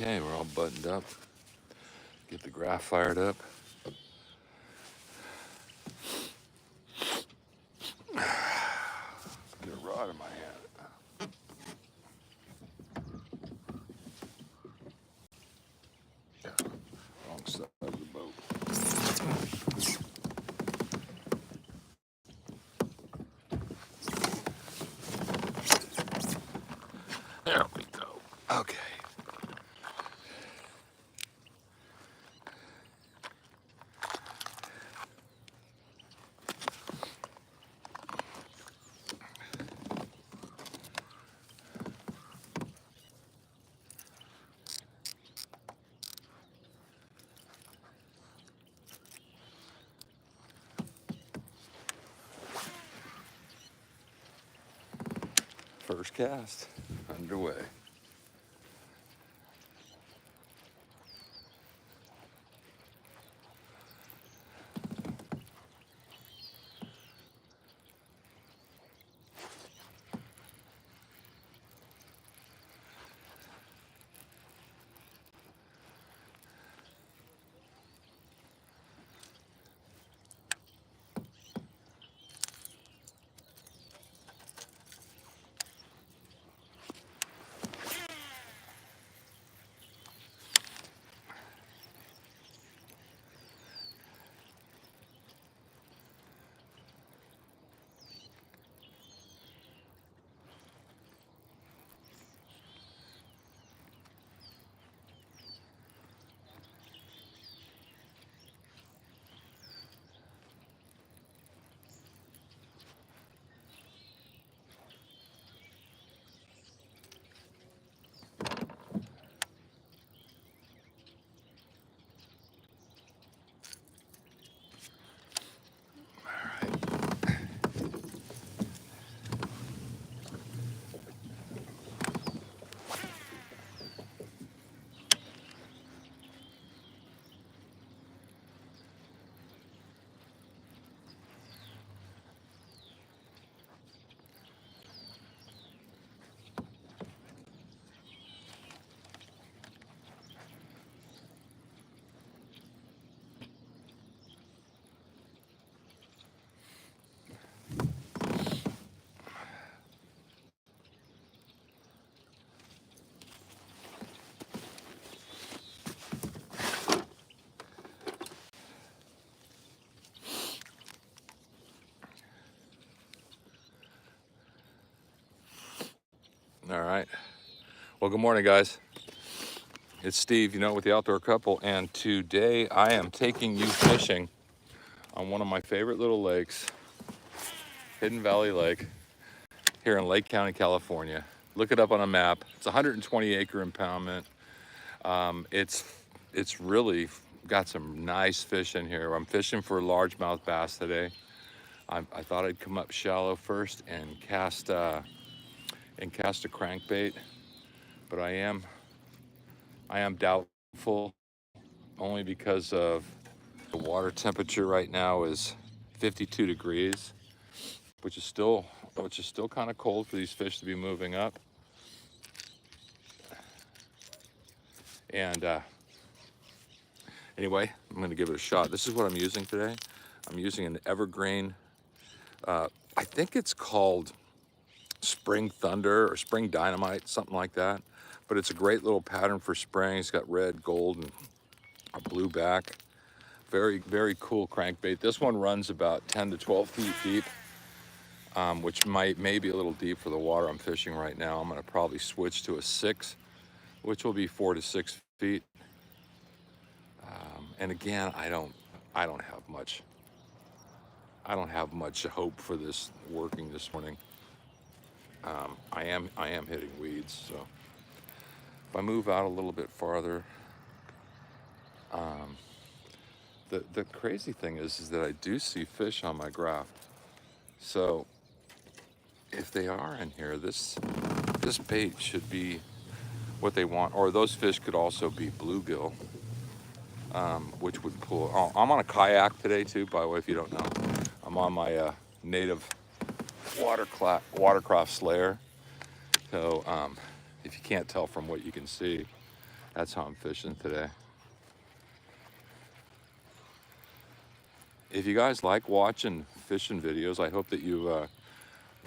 Okay, we're all buttoned up. Get the graph fired up. Get a rod in my hand. Wrong side of the boat. There we go. Okay. First cast underway. All right. Well, good morning, guys. It's Steve, with the Outdoor Couple, and today I am taking you fishing on one of my favorite little lakes, Hidden Valley Lake, here in Lake County, California. Look it up on a map. It's 120 acre impoundment. It's really got some nice fish in here. I'm fishing for largemouth bass today. I thought I'd come up shallow first and cast a crankbait, but I am doubtful, only because of the water temperature right now is 52 degrees, which is still kind of cold for these fish to be moving up. And anyway, I'm going to give it a shot. This is what I'm using today. I'm using an evergreen. I think it's called Spring Thunder or Spring Dynamite, something like that. But it's a great little pattern for spraying. It's got red, gold, and a blue back. Very, very cool crankbait. This one runs about 10 to 12 feet deep, which may be a little deep for the water I'm fishing right now. I'm going to probably switch to a 6, which will be 4 to 6 feet. And again, I don't have much hope for this working this morning. I am hitting weeds, so if I move out a little bit farther, the crazy thing is that I do see fish on my graph. So if they are in here, this bait should be what they want, or those fish could also be bluegill, which would pull. Oh, I'm on a kayak today too, by the way, if you don't know. I'm on my native watercraft Slayer. So if you can't tell from what you can see, That's how I'm fishing today. If you guys like watching fishing videos, I hope that you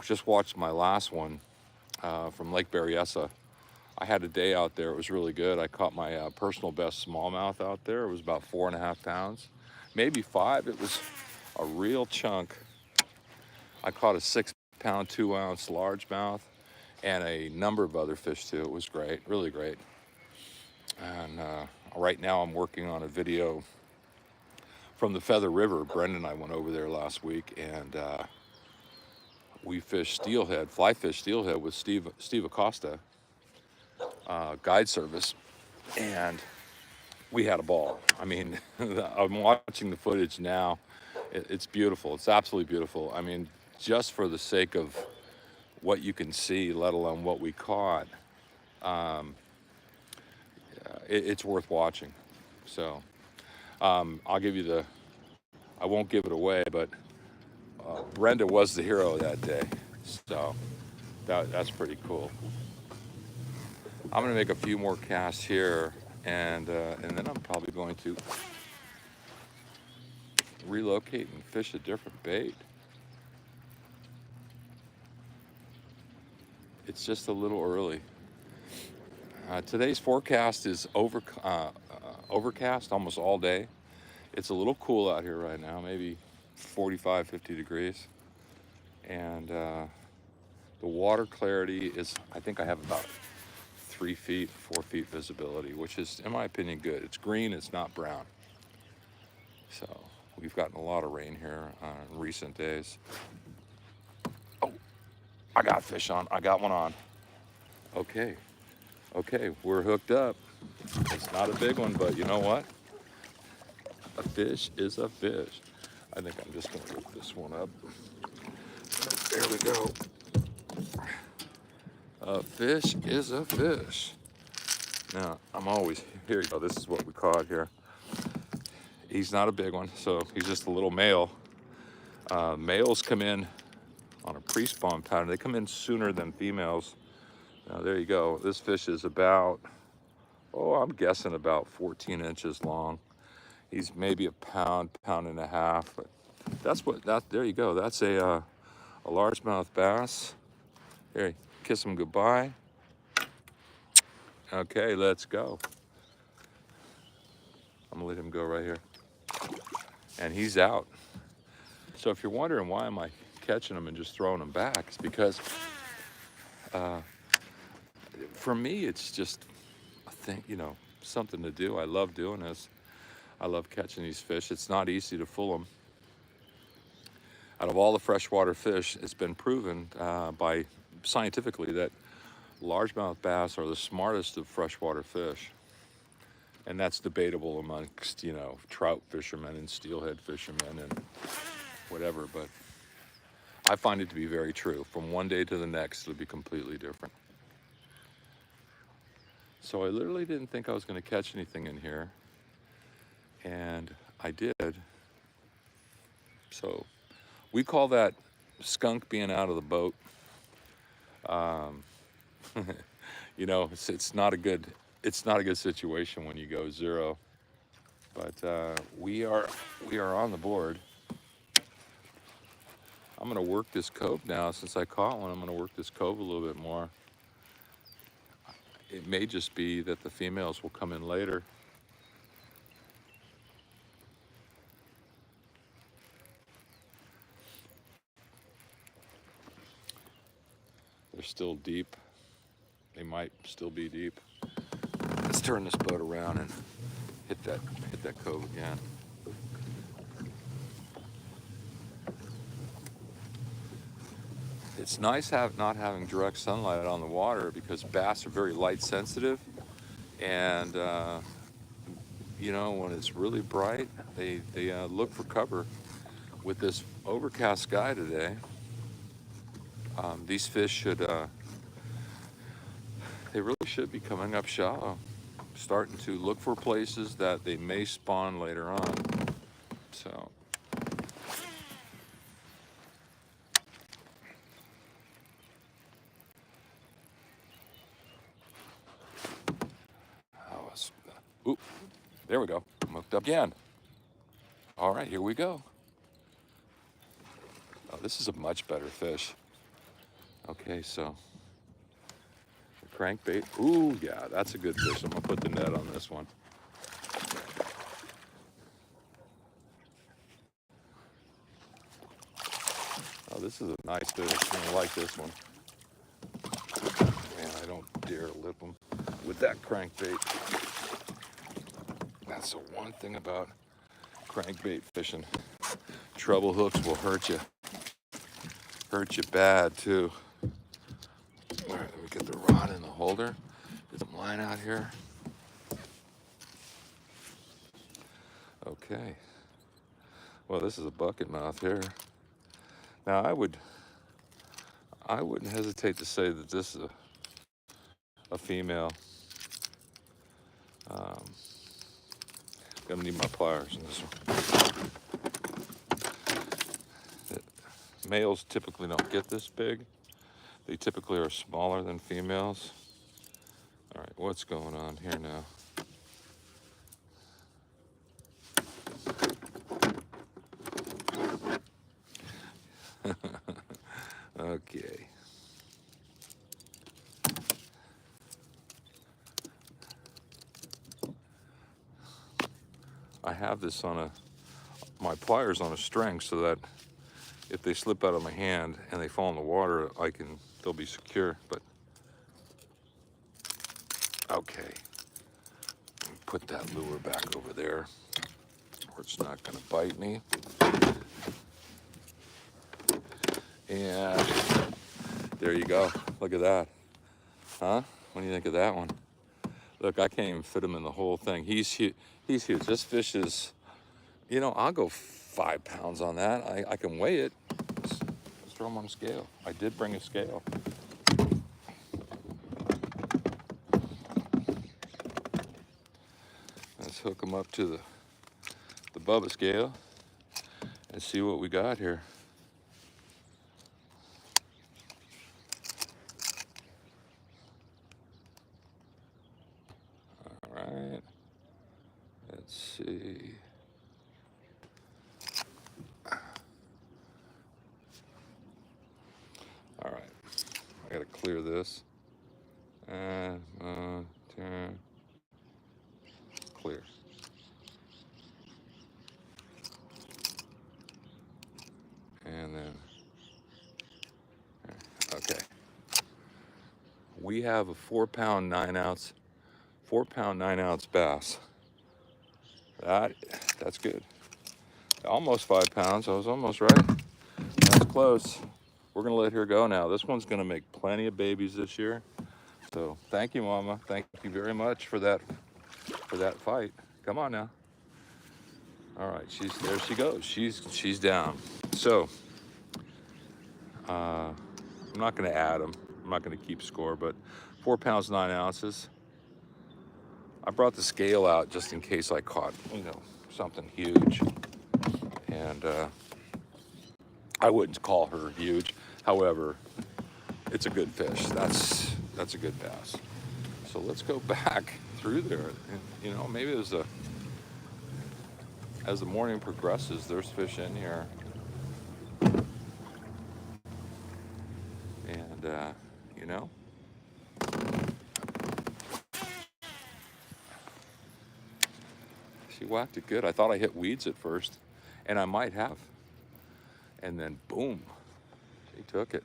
just watched my last one from Lake Berryessa. I had a day out there. It was really good. I caught my personal best smallmouth out there. It was about 4.5 pounds, maybe 5. It was a real chunk. I caught a 6-pound, 2-ounce largemouth and a number of other fish too. It was great, really great. And right now I'm working on a video from the Feather River. Brendan and I went over there last week, and we fished steelhead, fly fish steelhead with Steve Acosta, guide service, and we had a ball. I mean, I'm watching the footage now. It's beautiful. It's absolutely beautiful. I mean, just for the sake of what you can see, let alone what we caught, it's worth watching. So I'll give you I won't give it away, but Brenda was the hero that day. So that's pretty cool. I'm gonna make a few more casts here, and then I'm probably going to relocate and fish a different bait. It's just a little early. Today's forecast is overcast almost all day. It's a little cool out here right now, maybe 45, 50 degrees. And the water clarity is, I think I have about 3 feet, 4 feet visibility, which is, in my opinion, good. It's green, it's not brown. So we've gotten a lot of rain here in recent days. Oh, I got fish on, I got one on. Okay, we're hooked up. It's not a big one, but you know what? A fish is a fish. I think I'm just gonna hook this one up. There we go. A fish is a fish. Now, here you go, this is what we caught here. He's not a big one, so he's just a little male. Males come in on a pre-spawn pattern. They come in sooner than females. Now, there you go. This fish is about, I'm guessing about 14 inches long. He's maybe a pound and a half, but there you go. That's a largemouth bass. Here, kiss him goodbye. Okay, let's go. I'm gonna let him go right here. And he's out. So if you're wondering why am I catching them and just throwing them back, it's because for me, it's just a thing, something to do. I love doing this. I love catching these fish. It's not easy to fool them. Out of all the freshwater fish, it's been proven by scientifically that largemouth bass are the smartest of freshwater fish. And that's debatable amongst, trout fishermen and steelhead fishermen and whatever, but I find it to be very true. From one day to the next, it'll be completely different. So I literally didn't think I was going to catch anything in here, and I did. So we call that skunk being out of the boat. It's not a good situation when you go zero, but we are on the board. I'm gonna work this cove now. Since I caught one, I'm gonna work this cove a little bit more. It may just be that the females will come in later. They're still deep. They might still be deep. Let's turn this boat around and hit that cove again. It's nice not having direct sunlight on the water because bass are very light sensitive, and when it's really bright, they look for cover. With this overcast sky today, these fish they really should be coming up shallow, starting to look for places that they may spawn later on. So. Oop, there we go. I'm hooked up again. All right, here we go. Oh, this is a much better fish. Okay, so the crankbait. Ooh, yeah, that's a good fish. I'm gonna put the net on this one. Oh, this is a nice fish. I like this one. Man, I don't dare lip them with that crankbait. That's the one thing about crankbait fishing. Treble hooks will hurt you. Hurt you bad too. All right, let me get the rod in the holder. Get some line out here. Okay. Well, this is a bucket mouth here. Now I wouldn't hesitate to say that this is a female. Gonna need my pliers in this one. Males typically don't get this big. They typically are smaller than females. All right, what's going on here now? Okay. I have this on my pliers on a string so that if they slip out of my hand and they fall in the water, they'll be secure, but okay. Put that lure back over there where it's not gonna bite me. And there you go. Look at that. Huh? What do you think of that one? Look, I can't even fit him in the whole thing. He's huge. He's huge. This fish is, I'll go 5 pounds on that. I can weigh it. Let's throw him on a scale. I did bring a scale. Let's hook him up to the Bubba scale and see what we got here. All right. Let's see. All right. I gotta clear this. Clear. And then, okay. We have a 4-pound 9-ounce, 4-pound 9-ounce bass. That's good. Almost 5 pounds. I was almost right. That's close. We're gonna let her go now. This one's gonna make plenty of babies this year. So thank you, Mama. Thank you very much for that fight. Come on now. All right, there she goes. She's down. So I'm not gonna add them. I'm not gonna keep score, but 4 pounds 9 ounces. I brought the scale out just in case I caught, something huge. And I wouldn't call her huge. However, it's a good fish. That's a good bass. So let's go back through there. And, maybe as the morning progresses, there's fish in here. And, she whacked it good. I thought I hit weeds at first, and I might have. And then, boom, she took it.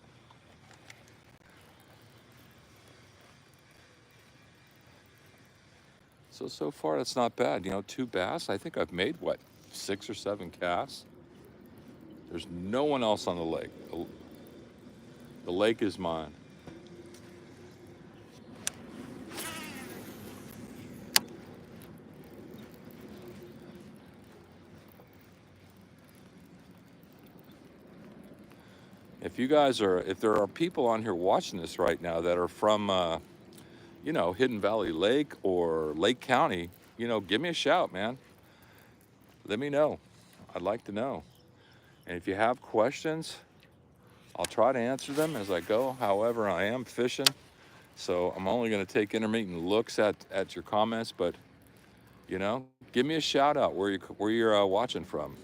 So far, that's not bad. 2 bass. I think I've made, 6 or 7 casts? There's no one else on the lake. The lake is mine. If there are people on here watching this right now that are from, Hidden Valley Lake or Lake County, give me a shout, man. Let me know. I'd like to know. And if you have questions, I'll try to answer them as I go. However, I am fishing, so I'm only going to take intermittent looks at your comments, but You know, give me a shout out where you're watching from.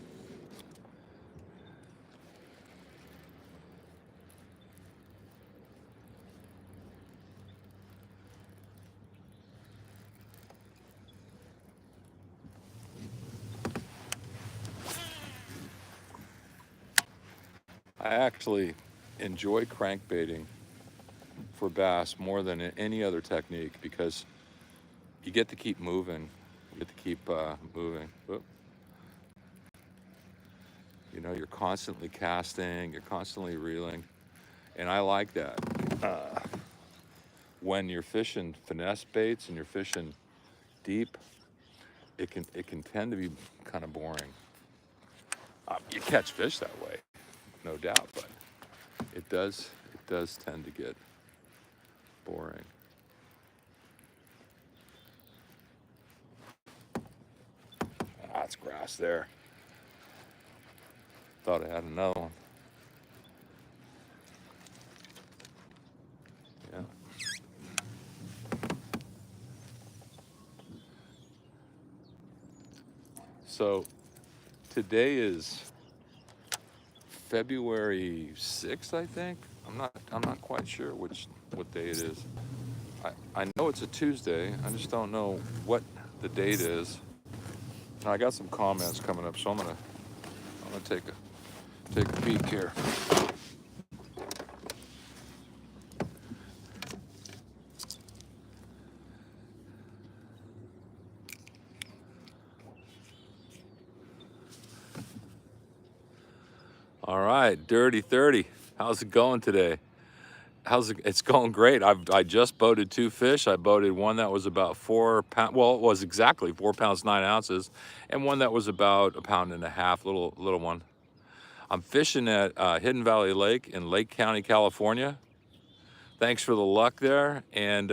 I actually enjoy crankbaiting for bass more than any other technique because you get to keep moving. You get to keep moving. Oop. You know, you're constantly casting, you're constantly reeling, and I like that. Uh, when you're fishing finesse baits and you're fishing deep, it can tend to be kind of boring. You catch fish that way, no doubt, but it does tend to get boring. Ah, it's grass there. Thought I had another one. Yeah. So today is February 6th, I think. I'm not quite sure what day it is. I know it's a Tuesday. I just don't know what the date is. Now, I got some comments coming up, so I'm gonna take a peek here. All right, Dirty 30. How's it going today? It's going great. I just boated 2 fish. I boated one that was about 4 pounds. Well, it was exactly 4 pounds 9 ounces, and one that was about a pound and a half. Little one. I'm fishing at Hidden Valley Lake in Lake County, California. Thanks for the luck there. And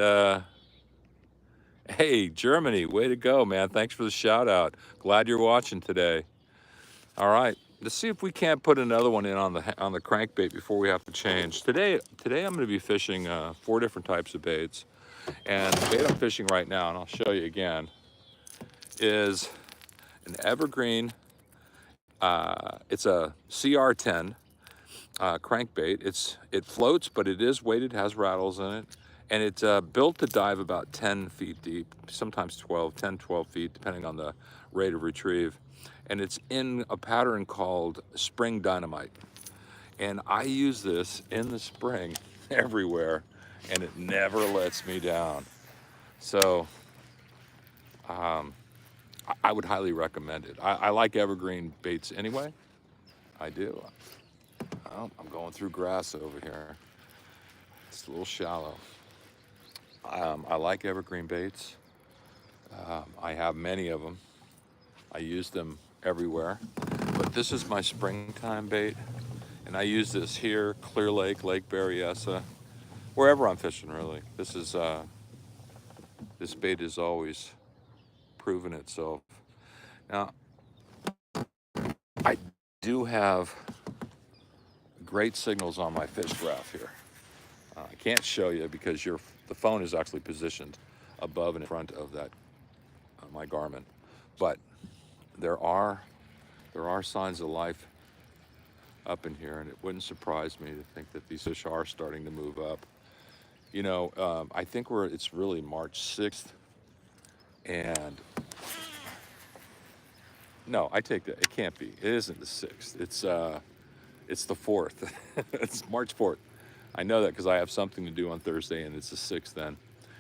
hey, Germany, way to go, man. Thanks for the shout out. Glad you're watching today. All right, let's see if we can't put another one in on the crankbait before we have to change. Today I'm going to be fishing 4 different types of baits. And the bait I'm fishing right now, and I'll show you again, is an evergreen. It's a CR10 crankbait. It floats, but it is weighted, has rattles in it, and it's built to dive about 10 feet deep, sometimes 12 feet, depending on the rate of retrieve. And it's in a pattern called spring dynamite. And I use this in the spring everywhere, and it never lets me down. So I would highly recommend it. I like evergreen baits anyway. I do. Oh, I'm going through grass over here. It's a little shallow. I like evergreen baits. I have many of them. I use them everywhere. But this is my springtime bait. And I use this here, Clear Lake, Lake Berryessa, wherever I'm fishing really. This bait has always proven itself. Now, I do have great signals on my fish graph here. I can't show you because the phone is actually positioned above and in front of that my Garmin, but there are signs of life up in here, and it wouldn't surprise me to think that these fish are starting to move up. You know, I think it's really March 6th, and no, I take that. It can't be. It isn't the 6th. It's the 4th. It's March 4th. I know that because I have something to do on Thursday, and it's the 6th then.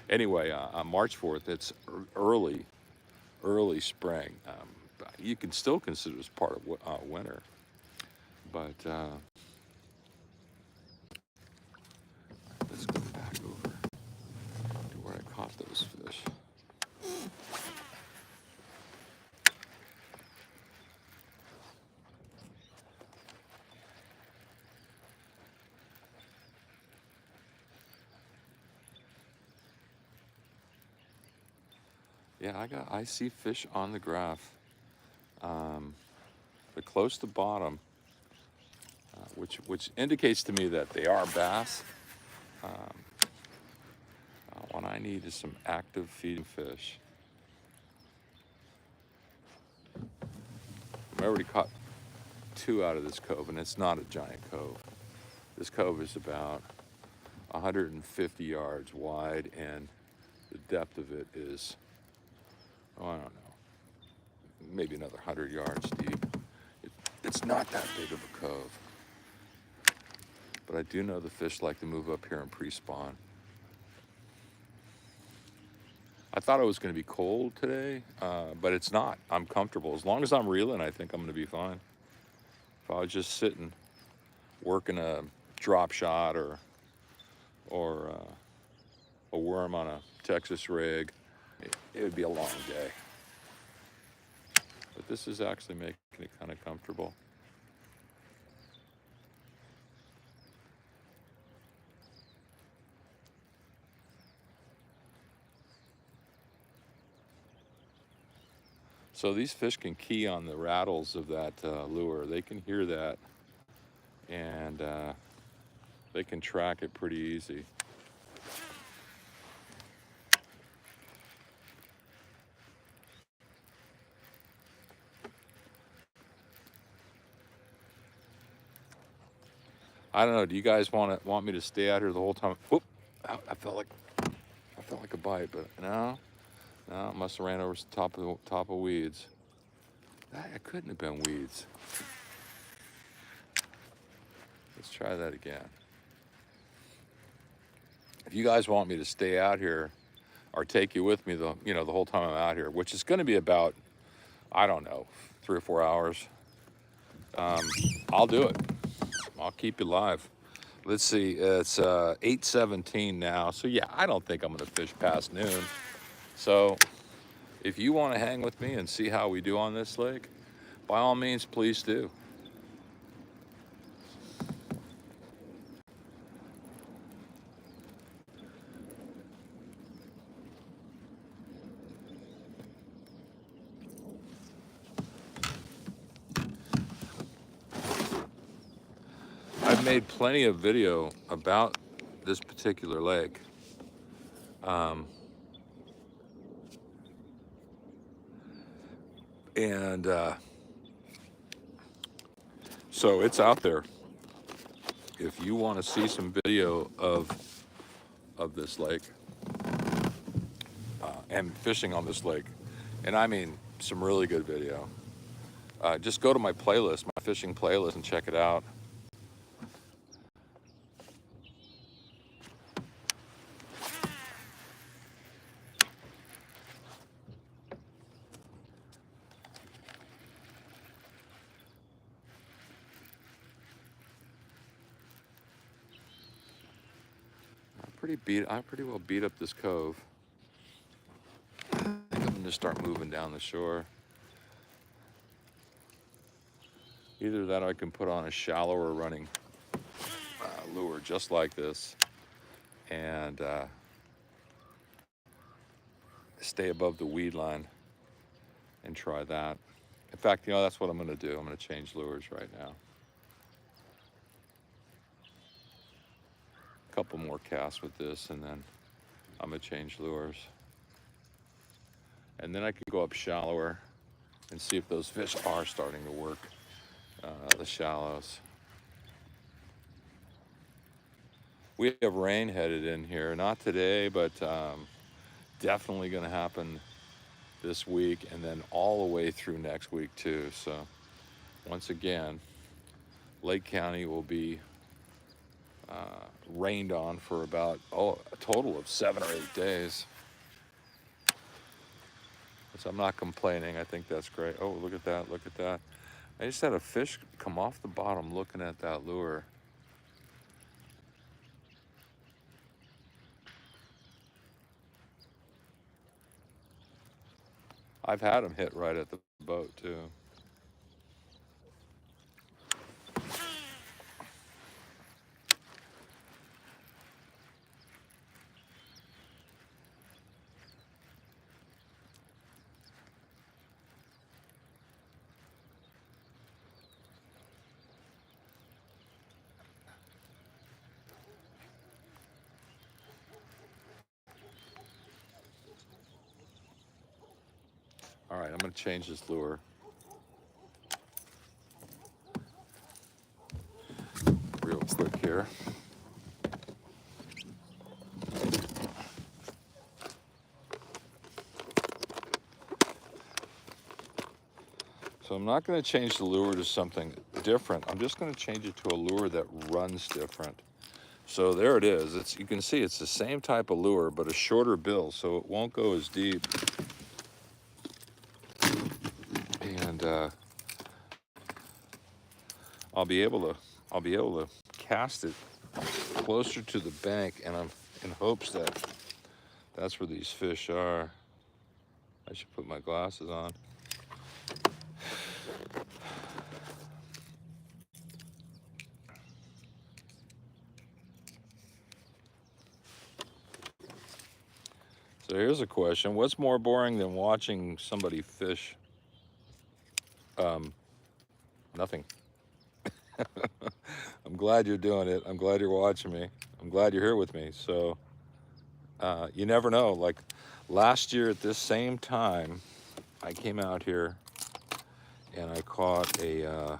Anyway, on March 4th, it's early spring. You can still consider this part of winter, but let's go back over to where I caught those fish. Yeah, I see fish on the graph. They're close to bottom, which indicates to me that they are bass. What I need is some active feeding fish. I already caught 2 out of this cove, and it's not a giant cove. This cove is about 150 yards wide, and the depth of it is, oh, I don't know, maybe another 100 yards deep. It's not that big of a cove. But I do know the fish like to move up here and pre-spawn. I thought it was going to be cold today, but it's not. I'm comfortable. As long as I'm reeling, I think I'm going to be fine. If I was just sitting, working a drop shot or a worm on a Texas rig, it would be a long day. But this is actually making it kind of comfortable. So these fish can key on the rattles of that lure. They can hear that, and they can track it pretty easy. I don't know. Do you guys want me to stay out here the whole time? Whoop! I felt like a bite, but no, it must have ran over the top of weeds. That couldn't have been weeds. Let's try that again. If you guys want me to stay out here, or take you with me the whole time I'm out here, which is going to be about, I don't know, 3 or 4 hours, I'll do it. I'll keep you live. Let's see, it's 8:17 now, so yeah, I don't think I'm going to fish past noon. So if you want to hang with me and see how we do on this lake, by all means, please do. I've made plenty of video about this particular lake. And so it's out there. If you want to see some video of this lake and fishing on this lake, and I mean some really good video, just go to my playlist, my fishing playlist, and check it out. I pretty well beat up this cove. I think I'm gonna start moving down the shore. Either that or I can put on a shallower running lure just like this and stay above the weed line and try that. In fact, that's what I'm gonna do. I'm gonna change lures right now. A couple more casts with this, and then I'm gonna change lures. And then I can go up shallower and see if those fish are starting to work the shallows. We have rain headed in here, not today, but definitely gonna happen this week, and then all the way through next week too. So once again, Lake County will be rained on for about a total of 7 or 8 days. So I'm not complaining. I think that's great. Oh, look at that, look at that. I just had a fish come off the bottom looking at that lure. I've had them hit right at the boat too. All right, I'm gonna change this lure. here. So I'm not going to change the lure to something different. I'm just going to change it to a lure that runs different. So there it is. You can see it's the same type of lure, but a shorter bill, so it won't go as deep. And I'll be able to cast it closer to the bank, and I'm in hopes that that's where these fish are. I should put my glasses on. So here's a question. What's more boring than watching somebody fish? Nothing. I'm glad you're doing it. I'm glad you're watching me. I'm glad you're here with me. So you never know. Like last year at this same time, I came out here and I caught a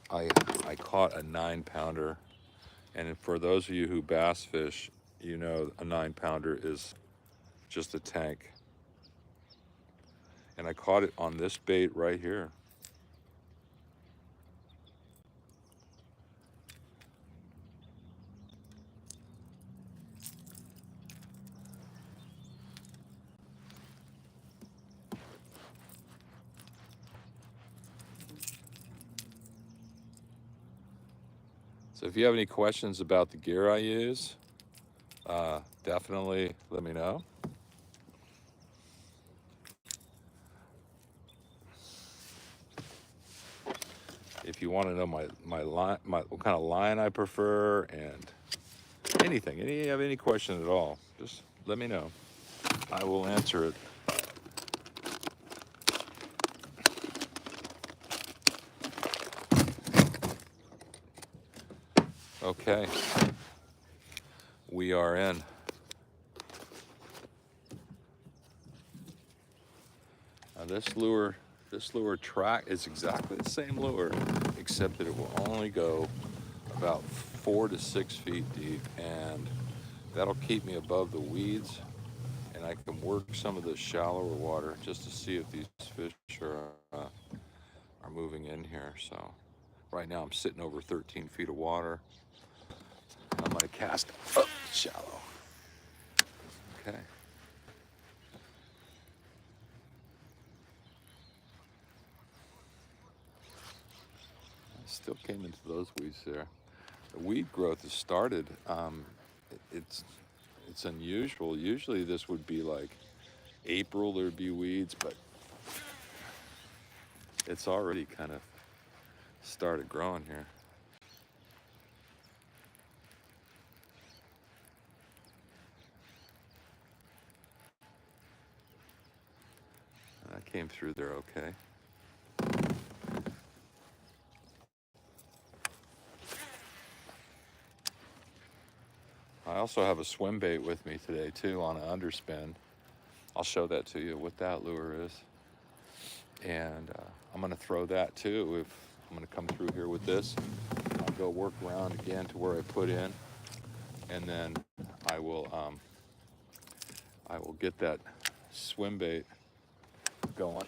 I caught a 9-pounder. And for those of you who bass fish, you know a 9-pounder is just a tank. And I caught it on this bait right here. So if you have any questions about the gear I use, definitely let me know. If you want to know my line, what kind of line I prefer, and anything, you have any question at all, just let me know. I will answer it. Okay, we are in. Now this lure track is exactly the same lure, except that it will only go about 4 to 6 feet deep, and that'll keep me above the weeds, and I can work some of the shallower water just to see if these fish are moving in here. So right now I'm sitting over 13 feet of water. I'm gonna cast shallow. Okay. I still came into those weeds there. The weed growth has started. It's unusual. Usually this would be like April, there'd be weeds, but it's already kind of started growing here. I came through there okay. I also have a swim bait with me today too on an underspin. I'll show that to you what that lure is. And I'm gonna throw that too. If I'm gonna come through here with this, I'll go work around again to where I put in, and then I will get that swim bait going.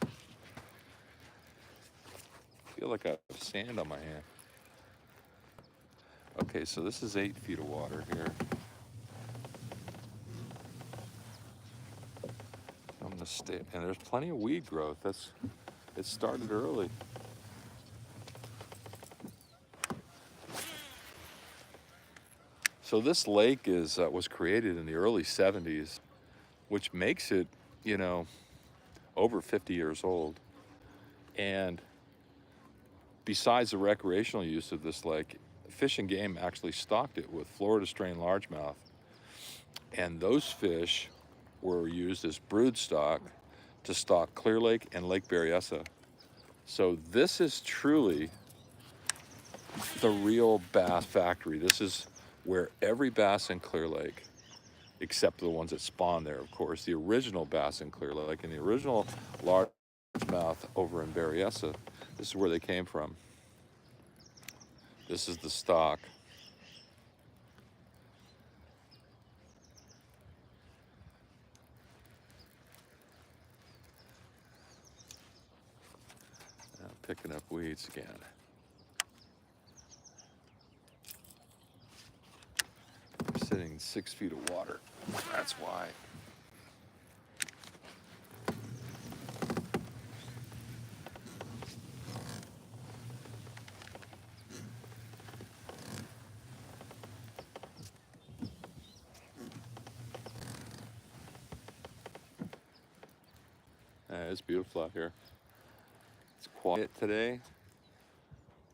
I feel like I have sand on my hand. Okay, so this is 8 feet of water here. I'm gonna stay, and there's plenty of weed growth. It started early. So this lake was created in the early 70s, which makes it, over 50 years old. And besides the recreational use of this lake, Fish and Game actually stocked it with Florida strain largemouth. And those fish were used as brood stock to stock Clear Lake and Lake Berryessa. So this is truly the real bass factory. This is where every bass in Clear Lake, except the ones that spawn there, of course, the original bass in Clear Lake and the original largemouth over in Berryessa, this is where they came from. This is the stock. Now picking up weeds again. I'm sitting in 6 feet of water. That's why. It's beautiful out here. It's quiet today.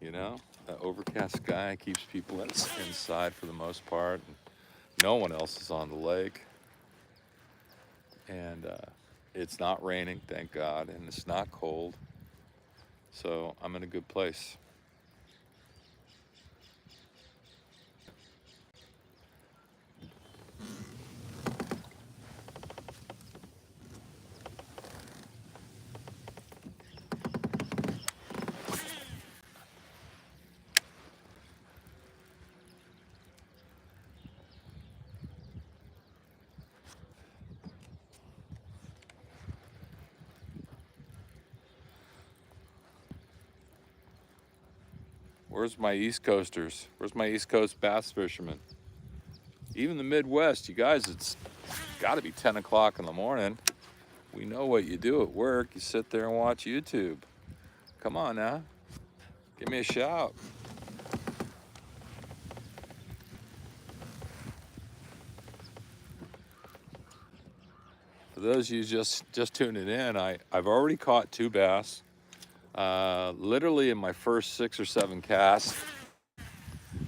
You know, the overcast sky keeps people inside for the most part. And no one else is on the lake. And it's not raining, thank God, and it's not cold. So I'm in a good place. Where's my East Coasters? Where's my East Coast bass fishermen? Even the Midwest, you guys, it's got to be 10 o'clock in the morning. We know what you do at work. You sit there and watch YouTube. Come on now. Give me a shout. For those of you just tuning in, I've already caught 2 bass. Literally in my first 6 or 7 casts.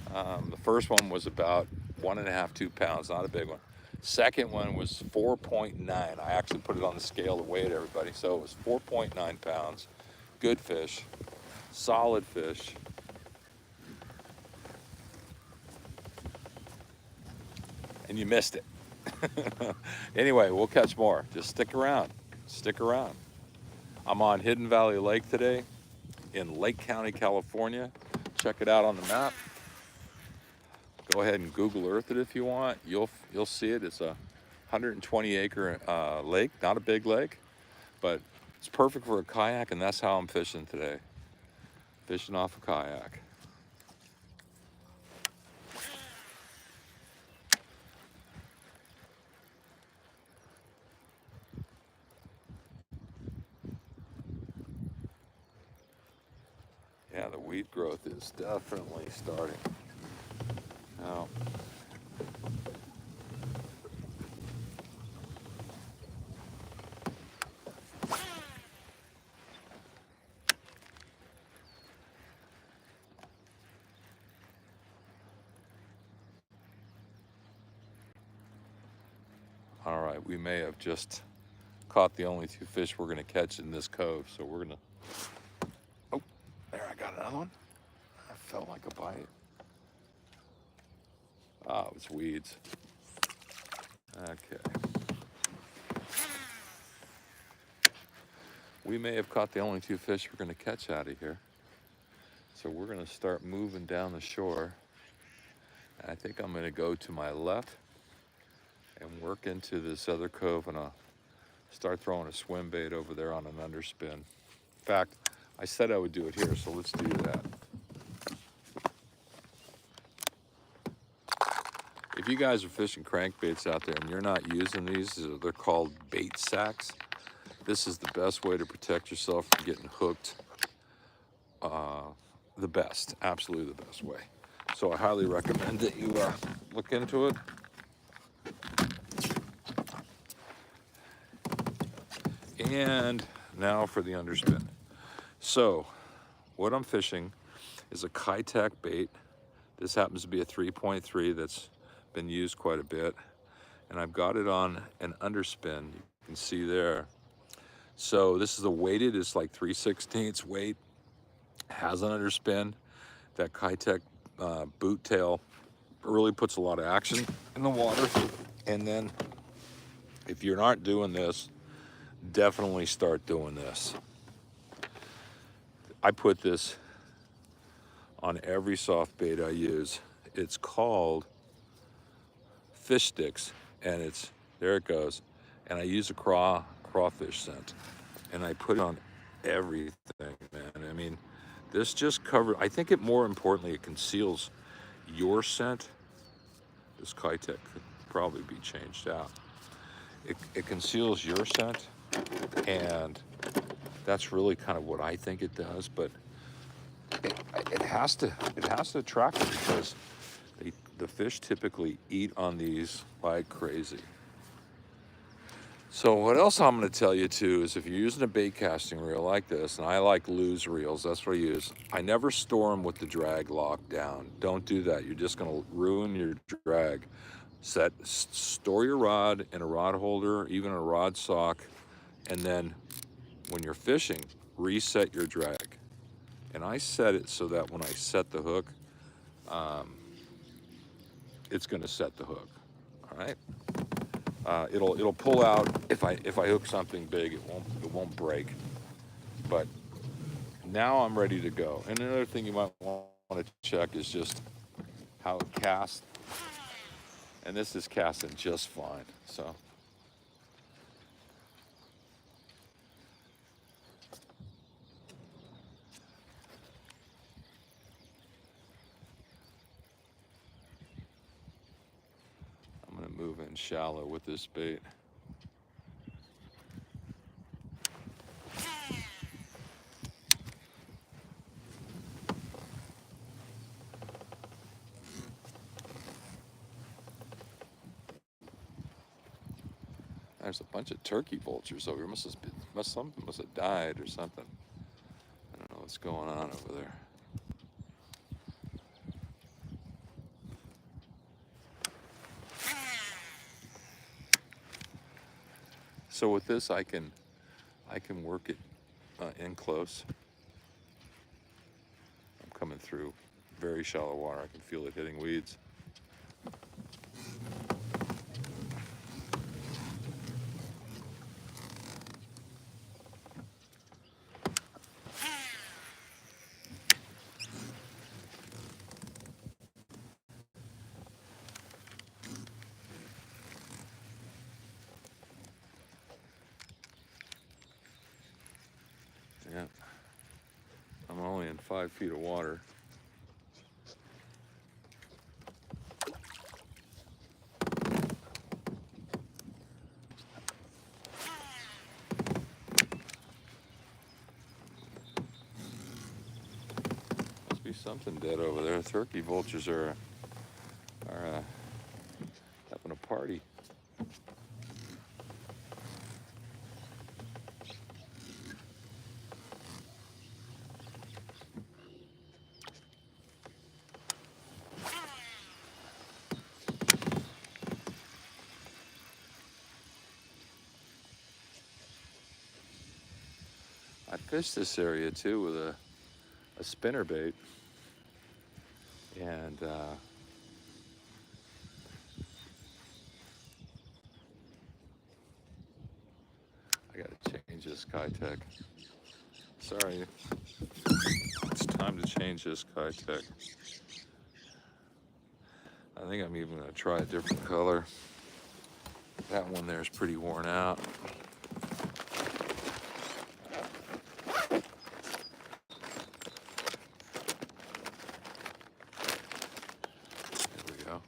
The first one was about 1.5, 2 pounds, not a big one. Second one was 4.9. I actually put it on the scale to weigh it, everybody. So it was 4.9 pounds. Good fish, solid fish. And you missed it. Anyway, we'll catch more. Just stick around. Stick around. I'm on Hidden Valley Lake today in Lake County, California. Check it out on the map. Go ahead and Google Earth it if you want. You'll see it. It's a 120-acre lake, not a big lake, but it's perfect for a kayak, and that's how I'm fishing today. Fishing off a kayak. Yeah, the weed growth is definitely starting. Now, all right, we may have just caught the only 2 fish we're going to catch in this cove, so we're going to... Oh, there, I got another one. That felt like a bite. Oh, it's weeds. Okay. We may have caught the only 2 fish we're going to catch out of here. So we're going to start moving down the shore. And I think I'm going to go to my left and work into this other cove, and I'll start throwing a swim bait over there on an underspin. In fact, I said I would do it here, so let's do that. If you guys are fishing crankbaits out there and you're not using these, they're called bait sacks. This is the best way to protect yourself from getting hooked. The best, absolutely the best way. So I highly recommend that you look into it. And now for the underspin. So what I'm fishing is a Kayak bait. This happens to be a 3.3 that's been used quite a bit. And I've got it on an underspin, you can see there. So this is a weighted, it's like 3/16 weight. Has an underspin. That Kayak boot tail really puts a lot of action in the water. And then if you're not doing this, definitely start doing this. I put this on every soft bait I use. It's called fish sticks, and it's, there it goes. And I use a crawfish scent, and I put it on everything, man. I mean, this just covers, I think it more importantly, it conceals your scent. This Kayak could probably be changed out. It conceals your scent, and that's really kind of what I think it does. But it has to attract them, because the fish typically eat on these like crazy. So what else I'm going to tell you too is, if you're using a bait casting reel like this, and I like loose reels, that's what I use. I never store them with the drag locked down. Don't do that. You're just going to ruin your drag. Store your rod in a rod holder, even a rod sock, and then when you're fishing, reset your drag. And I set it so that when I set the hook, it's going to set the hook. All right. It'll pull out if I hook something big. It won't break. But now I'm ready to go. And another thing you might want to check is just how it casts. And this is casting just fine. So I'm going to move in shallow with this bait. There's a bunch of turkey vultures over here. Something must have died or something. I don't know what's going on over there. So with this, I can work it in close. I'm coming through very shallow water. I can feel it hitting weeds. Yeah, I'm only in 5 feet of water. Must be something dead over there. Turkey vultures are having a party. I fished this area too with a spinner bait, and I gotta change this Kayak. Sorry, it's time to change this Kayak. I think I'm even gonna try a different color. That one there is pretty worn out. There we go.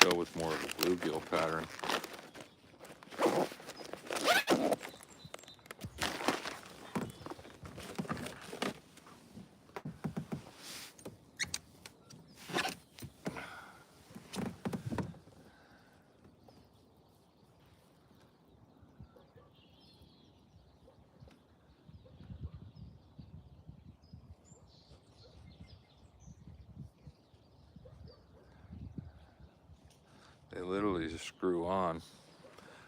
Go with more of a bluegill pattern. They literally just screw on.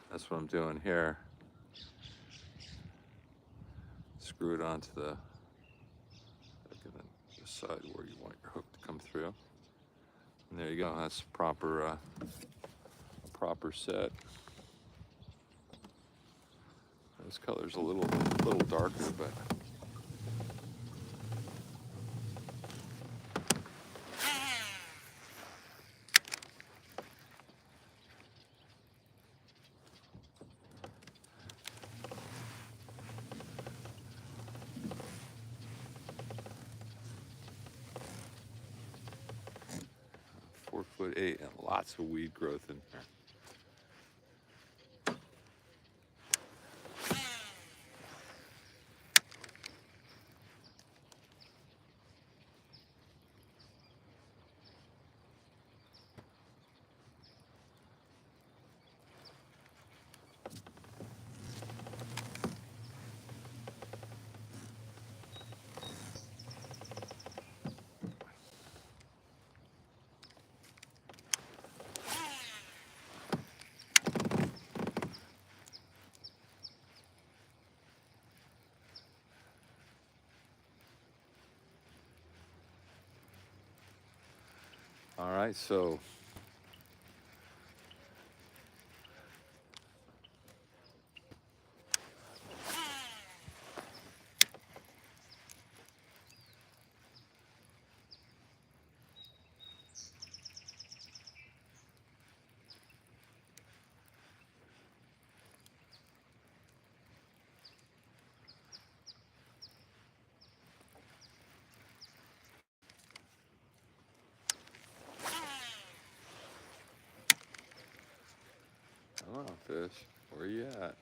That's what I'm doing here. Screw it onto the side where you want your hook to come through. And there you go. That's a proper set. This color's a little darker, but .4'8" and lots of weed growth in there. All right, so come on, fish, where you at?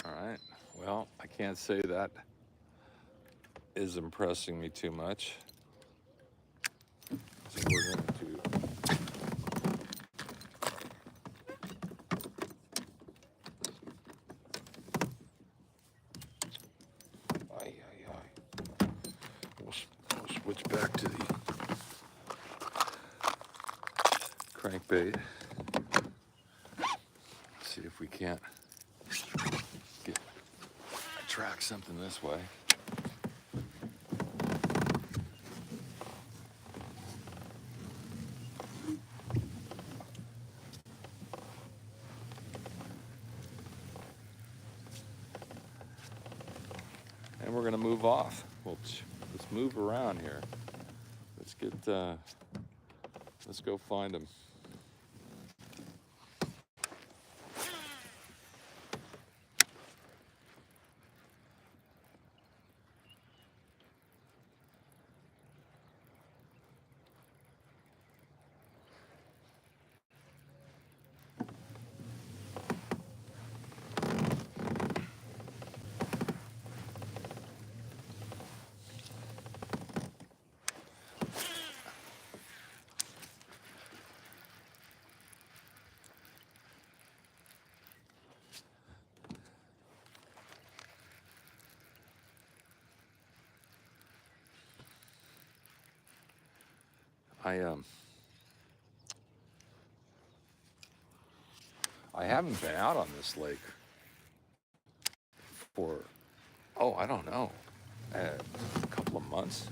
All right, well, I can't say that is impressing me too much. So we're going to we'll switch back to the crankbait. See if we can't track something this way. And we're going to move off. Let's move around here. Let's go find them. I haven't been out on this lake for, I don't know, a couple of months.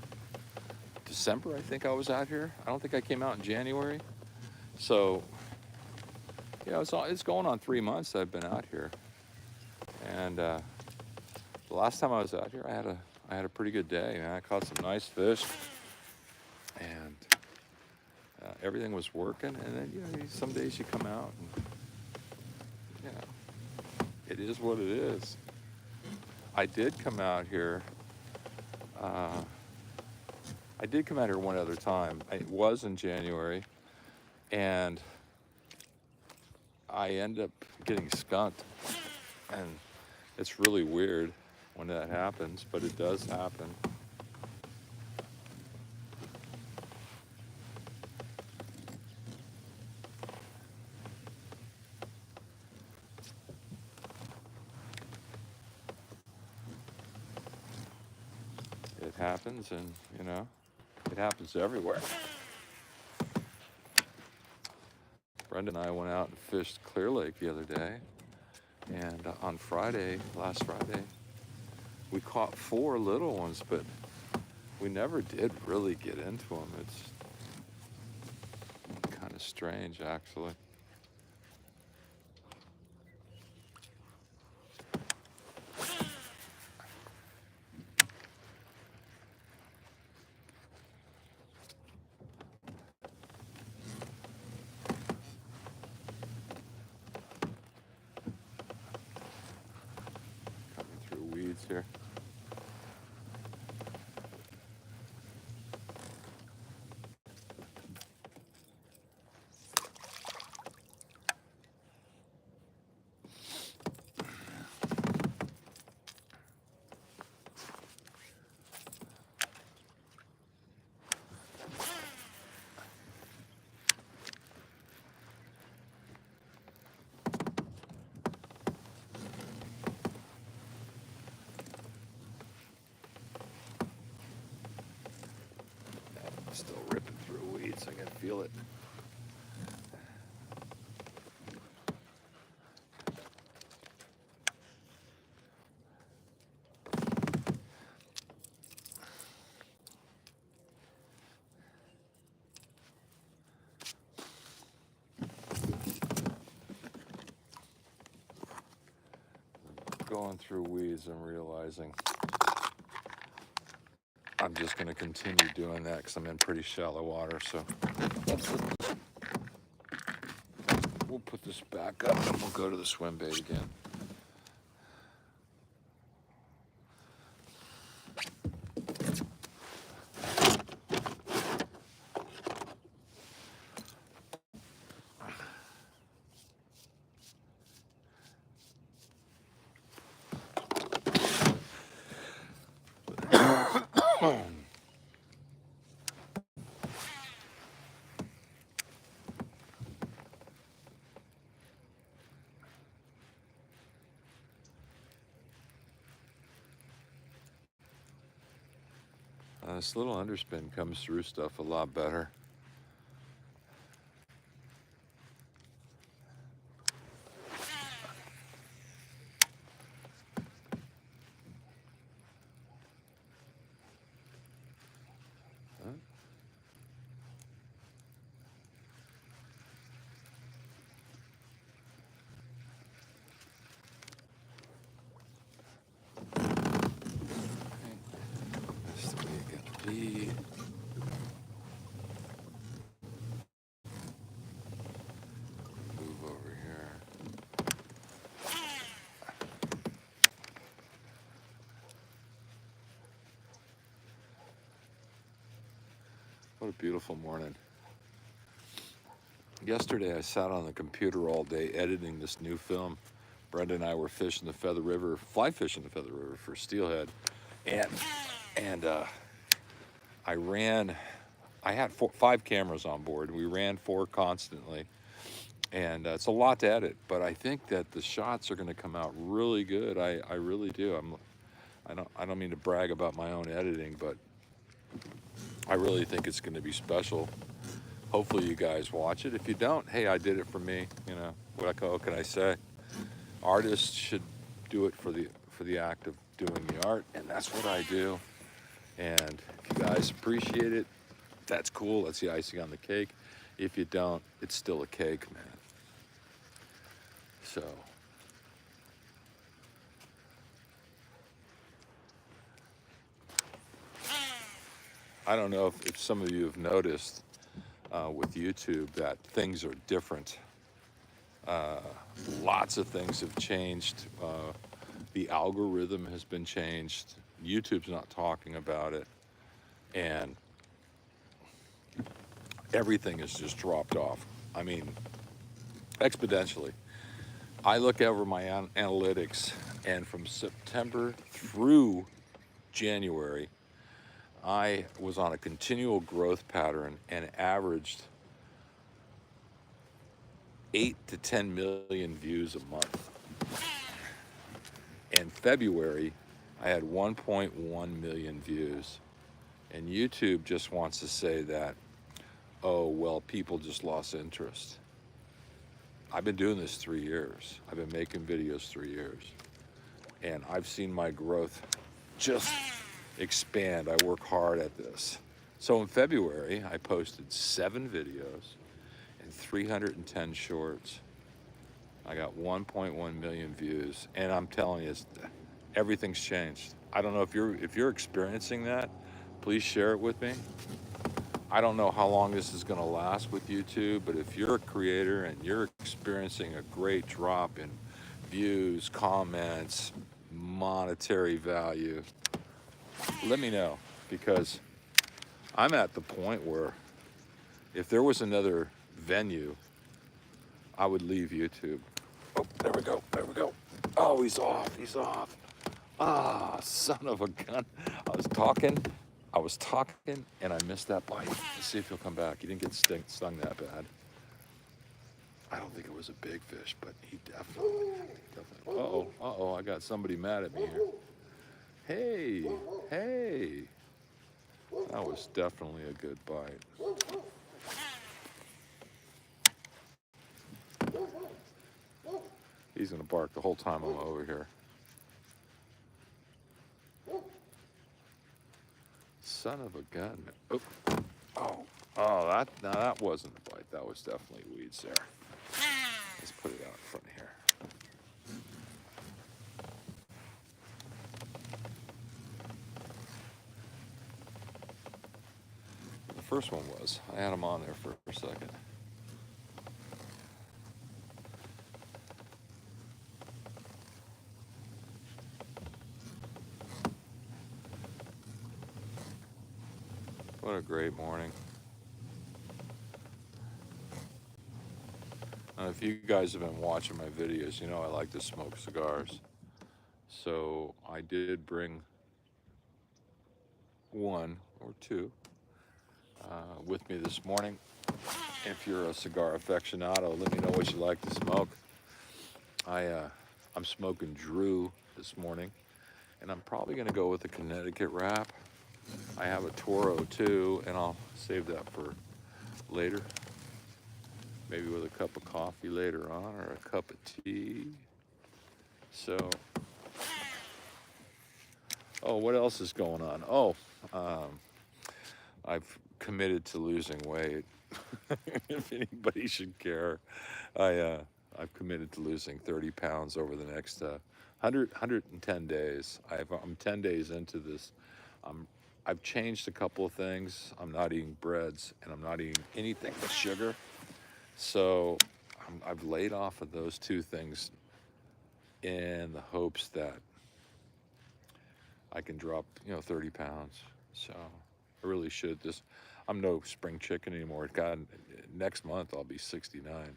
December, I think I was out here. I don't think I came out in January. So Yeah, it's going on 3 months I've been out here, and the last time I was out here, I had a pretty good day. Man, I caught some nice fish, and everything was working. And then some days you come out, and it is what it is. I did come out here. Uh, I did come out here one other time. It was in January, and I ended up getting skunked, and it's really weird when that happens, but it does happen. It happens, and it happens everywhere. Brenda and I went out and fished Clear Lake the other day, and on last Friday, we caught 4 little ones, but we never did really get into them. It's kind of strange, actually. Coming through weeds here. Still ripping through weeds. I can feel it. Going through weeds, I'm realizing I'm just going to continue doing that because I'm in pretty shallow water. So we'll put this back up and we'll go to the swim bait again. This little underspin comes through stuff a lot better. Move over here. What a beautiful morning. Yesterday I sat on the computer all day editing this new film. Brenda and I were fishing the Feather River, fly fishing the Feather River for steelhead, and I had 5 cameras on board. We ran 4 constantly, and it's a lot to edit, but I think that the shots are going to come out really good. I really do. I don't mean to brag about my own editing, but I really think it's going to be special. Hopefully you guys watch it. If you don't, hey, I did it for me. What can I say? Artists should do it for the act of doing the art, and that's what I do. And if you guys appreciate it, that's cool. That's the icing on the cake. If you don't, it's still a cake, man. So I don't know if some of you have noticed with YouTube that things are different. Lots of things have changed. The algorithm has been changed. YouTube's not talking about it. And everything has just dropped off. I mean, exponentially. I look over my analytics, and from September through January, I was on a continual growth pattern and averaged 8 to 10 million views a month. In February, I had 1.1 million views. And YouTube just wants to say that, oh, well, people just lost interest. I've been doing this 3 years. I've been making videos 3 years. And I've seen my growth just expand. I work hard at this. So in February, I posted 7 videos and 310 shorts. I got 1.1 million views, and I'm telling you, everything's changed. I don't know if you're experiencing that. Please share it with me. I don't know how long this is going to last with YouTube, but if you're a creator and you're experiencing a great drop in views, comments, monetary value, let me know, because I'm at the point where if there was another venue, I would leave YouTube. Oh, there we go. Oh, he's off. Ah, son of a gun. I was talking, and I missed that bite. Let's see if he'll come back. He didn't get stung that bad. I don't think it was a big fish, but he definitely. Uh-oh, I got somebody mad at me here. Hey. That was definitely a good bite. He's gonna bark the whole time I'm over here. Son of a gun. Oh, that wasn't a bite. That was definitely weeds there. Let's put it out in front here. The first one was. I had him on there for a second. What a great morning. If you guys have been watching my videos, you know I like to smoke cigars. So I did bring 1 or 2 with me this morning. If you're a cigar aficionado, let me know what you like to smoke. I'm smoking Drew this morning, and I'm probably going to go with a Connecticut wrap. I have a Toro too, and I'll save that for later. Maybe with a cup of coffee later on, or a cup of tea. So, what else is going on? I've committed to losing weight. If anybody should care, I've committed to losing 30 pounds over the next 110 days. I'm 10 days into this. I've changed a couple of things. I'm not eating breads, and I'm not eating anything with sugar. So I've laid off of those 2 things in the hopes that I can drop, 30 pounds. So I really should. I'm no spring chicken anymore. God, next month I'll be 69.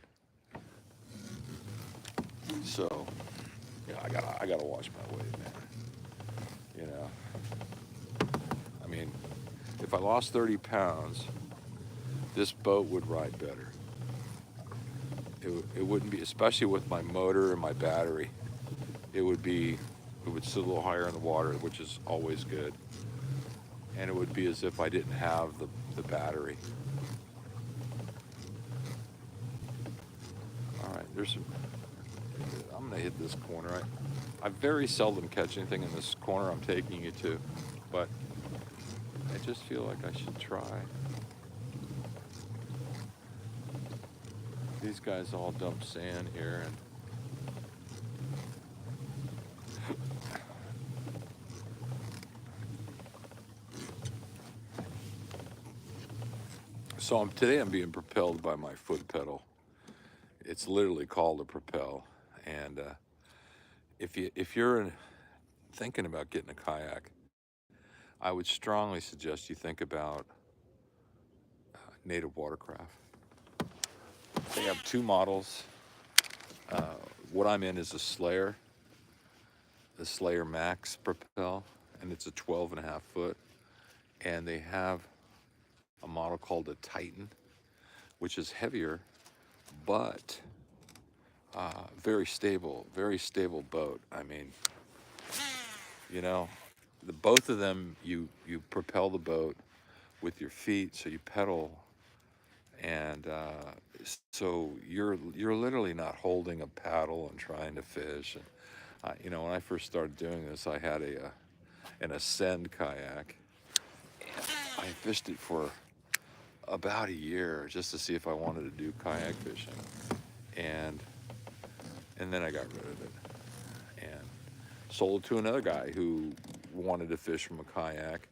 So, I gotta watch my weight, man. I mean, if I lost 30 pounds, this boat would ride better. It wouldn't be, especially with my motor and my battery, it would sit a little higher in the water, which is always good. And it would be as if I didn't have the battery. All right, I'm gonna hit this corner. I very seldom catch anything in this corner I'm taking you to, but I just feel like I should try. These guys all dump sand here, and So today I'm being propelled by my foot pedal. It's literally called a propel. And if you're thinking about getting a kayak, I would strongly suggest you think about native watercraft. They have two models. What I'm in is the Slayer Max propel, and it's a 12 and a half foot. And they have a model called a Titan, which is heavier, but very stable boat. I mean, you know, both of them, you propel the boat with your feet, so you pedal, and so you're literally not holding a paddle and trying to fish. And when I first started doing this, I had an Ascend kayak. I fished it for about a year just to see if I wanted to do kayak fishing, and and then I got rid of it and sold it to another guy who wanted to fish from a kayak.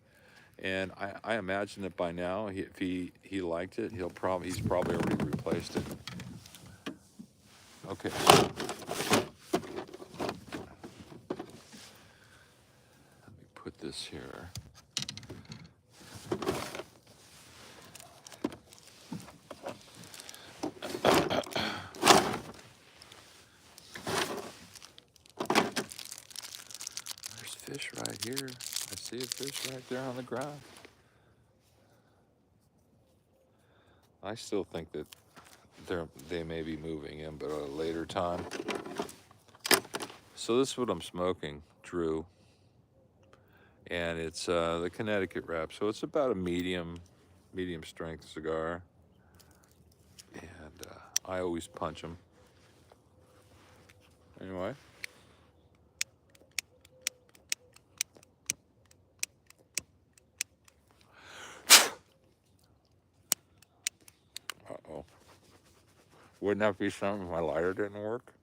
And I imagine that by now, if he liked it, he's probably already replaced it. Okay, so let me put this here. There's fish right here. I see a fish right there on the ground. I still think that they may be moving in, but at a later time. So this is what I'm smoking, Drew, and it's the Connecticut wrap. So it's about a medium strength cigar, and I always punch them. Anyway. Uh-oh. Wouldn't that be something if my lighter didn't work?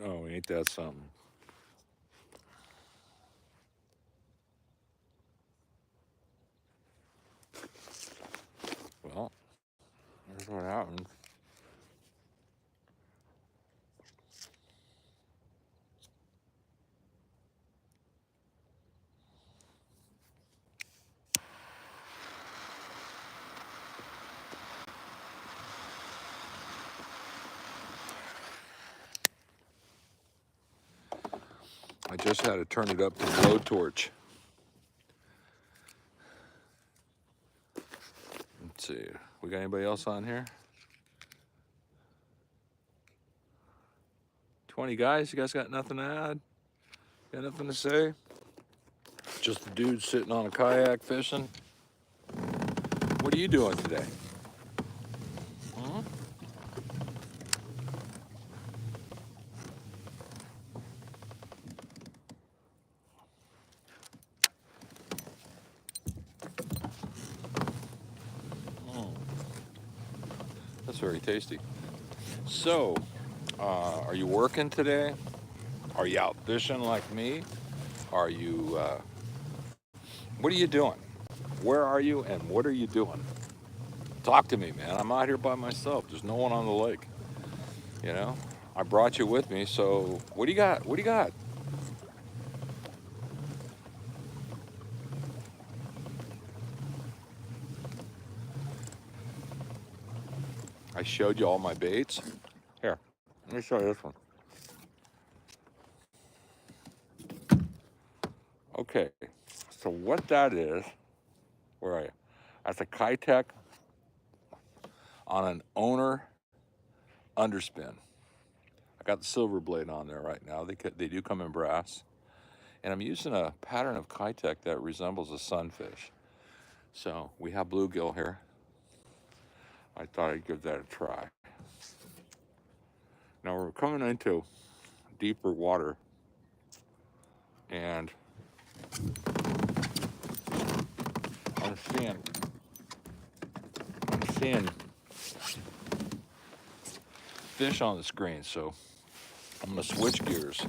Oh, ain't that something? Well, that's what happens. I just had to turn it up to blowtorch. Let's see. We got anybody else on here? 20 guys? You guys got nothing to add? Got nothing to say? Just a dude sitting on a kayak fishing? What are you doing today? Hmm? That's very tasty. So, are you working today? Are you out fishing like me? Are you, what are you doing? Where are you and what are you doing? Talk to me, man. I'm out here by myself. There's no one on the lake. You know, I brought you with me. So what do you got? What do you got? I showed you all my baits. Here, let me show you this one. Okay, so what that is, where are you? That's a Kayak on an owner underspin. I got the silver blade on there right now. They do come in brass. And I'm using a pattern of Kayak that resembles a sunfish. So we have bluegill here. I thought I'd give that a try. Now we're coming into deeper water, and I'm seeing fish on the screen, so I'm gonna switch gears.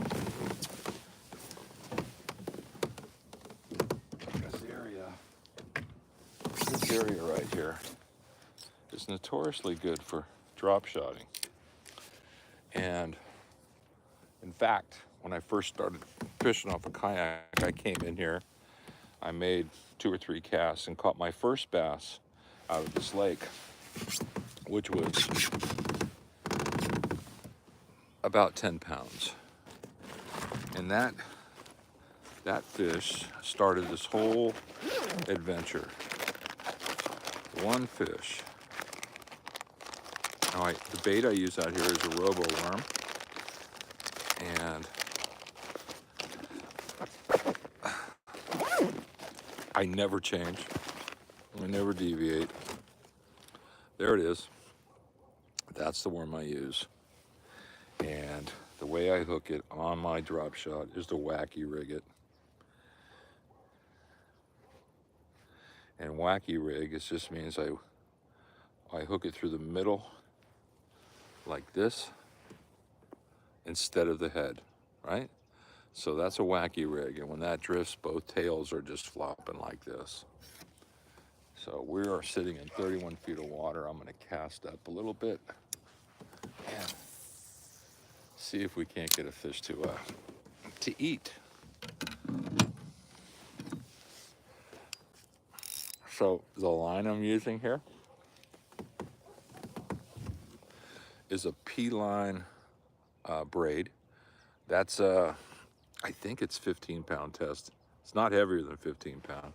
This area right here is notoriously good for drop shotting. And in fact, when I first started fishing off a kayak, I came in here, I made 2 or 3 casts and caught my first bass out of this lake, which was about 10 pounds. And that fish started this whole adventure. One fish. Now, the bait I use out here is a robo worm, and I never change. I never deviate. There it is. That's the worm I use. And the way I hook it on my drop shot is to wacky rig it. And wacky rig, it just means I hook it through the middle like this instead of the head, right? So that's a wacky rig, and when that drifts, both tails are just flopping like this. So we are sitting in 31 feet of water. I'm gonna cast up a little bit and see if we can't get a fish to eat. So the line I'm using here is a P-line braid. That's I think it's 15-pound test. It's not heavier than 15 pound.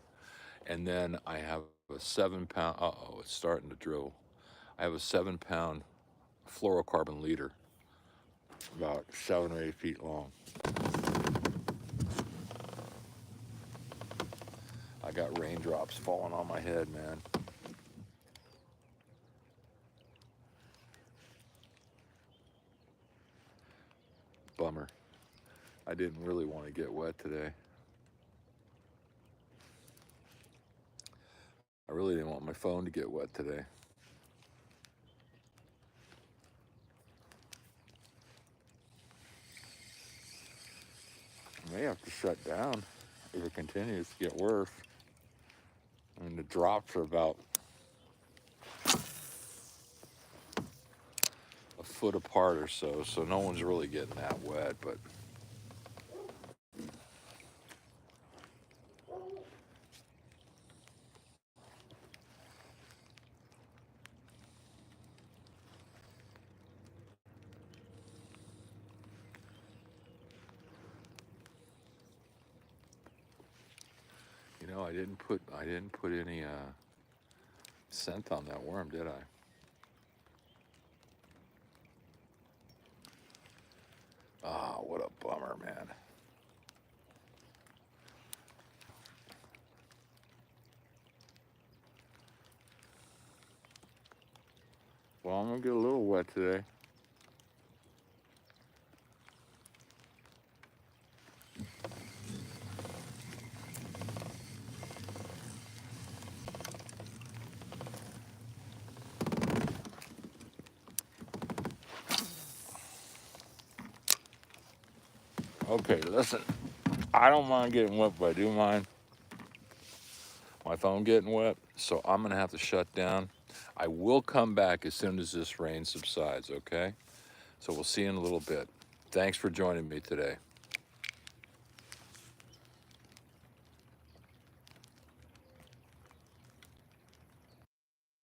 And then I have a 7-pound, it's starting to drill. I have a 7-pound fluorocarbon leader, about 7 or 8 feet long. I got raindrops falling on my head, man. Bummer. I didn't really want to get wet today. I really didn't want my phone to get wet today. I may have to shut down if it continues to get worse. I mean, the drops are about a foot apart or so, so no one's really getting that wet, but you know, I didn't put any scent on that worm, did I? Oh, what a bummer, man. Well, I'm gonna get a little wet today. Okay, listen, I don't mind getting wet, but I do mind my phone getting wet, so I'm gonna have to shut down. I will come back as soon as this rain subsides, okay? So we'll see you in a little bit. Thanks for joining me today.